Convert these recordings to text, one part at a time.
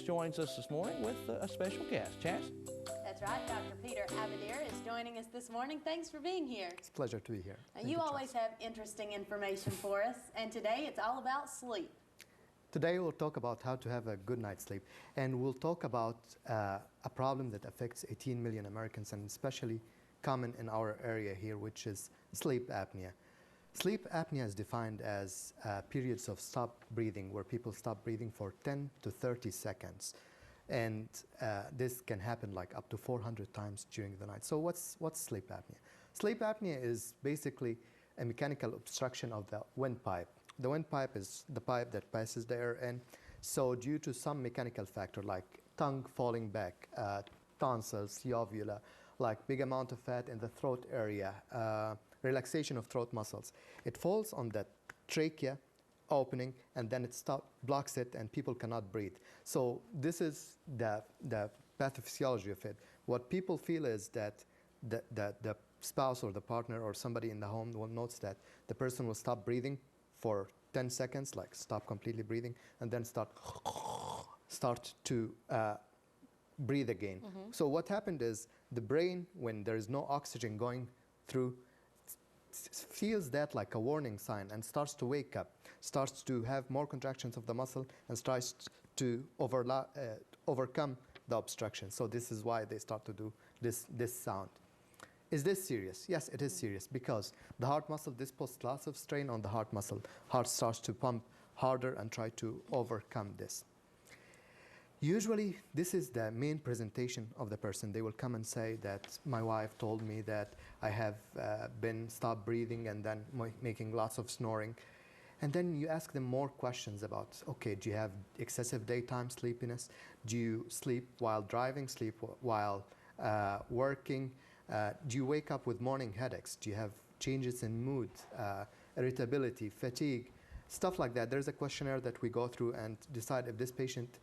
joins us this morning with a special guest. Chas? That's right, Dr. Peter Abadir is joining us this morning. Thanks for being here. It's a pleasure to be here. You always have interesting information for us, and today it's all about sleep. Today we'll talk about how to have a good night's sleep, and we'll talk about a problem that affects 18 million Americans, and especially common in our area here, which is sleep apnea. Sleep apnea is defined as periods of stop breathing, where people stop breathing for 10 to 30 seconds. And this can happen like up to 400 times during the night. So what's sleep apnea? Sleep apnea is basically a mechanical obstruction of the windpipe. The windpipe is the pipe that passes the air in. So due to some mechanical factor like tongue falling back, tonsils, uvula, like big amount of fat in the throat area, relaxation of throat muscles, it falls on the trachea opening, and then it blocks it, and people cannot breathe. So this is the pathophysiology of it. What people feel is that the spouse or the partner or somebody in the home will notice that the person will stop breathing for 10 seconds, like stop completely breathing, and then start to breathe again. Mm-hmm. So what happened is the brain, when there is no oxygen going through, feels that like a warning sign and starts to wake up, starts to have more contractions of the muscle, and starts to overcome the obstruction. So this is why they start to do this sound. Is this serious? Yes, it is serious, because the heart muscle, this puts lots of strain on the heart muscle. Heart starts to pump harder and try to overcome this. Usually, this is the main presentation of the person. They will come and say that my wife told me that I have been stopped breathing and then making lots of snoring. And then you ask them more questions about, okay, do you have excessive daytime sleepiness? Do you sleep while driving, sleep while working? Do you wake up with morning headaches? Do you have changes in mood, irritability, fatigue, stuff like that? There's a questionnaire that we go through and decide if this patient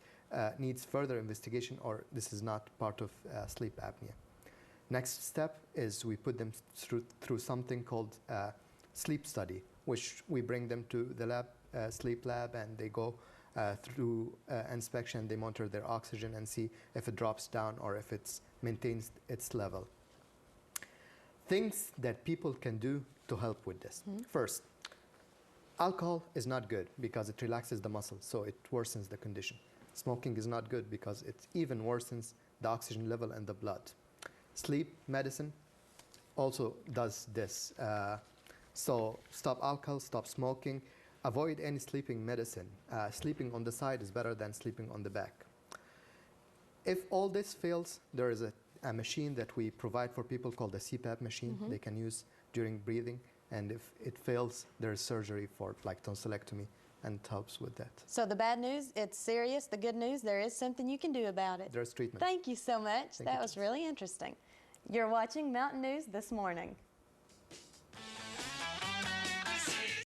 needs further investigation or this is not part of sleep apnea. Next step is we put them through something called sleep study, which we bring them to the lab, sleep lab, and they go through inspection. They monitor their oxygen and see if it drops down or if it maintains its level. Things that people can do to help with this. Mm-hmm. First, alcohol is not good because it relaxes the muscle, so it worsens the condition. Smoking is not good because it even worsens the oxygen level in the blood. Sleep medicine also does this. So stop alcohol, stop smoking, avoid any sleeping medicine. Sleeping on the side is better than sleeping on the back. If all this fails, there is a machine that we provide for people called the CPAP machine. Mm-hmm. They can use during breathing. And if it fails, there is surgery for like tonsillectomy, and it helps with that. So the bad news, it's serious. The good news, there is something you can do about it. There's treatment. Thank you so much. That was really interesting. You're watching Mountain News This Morning.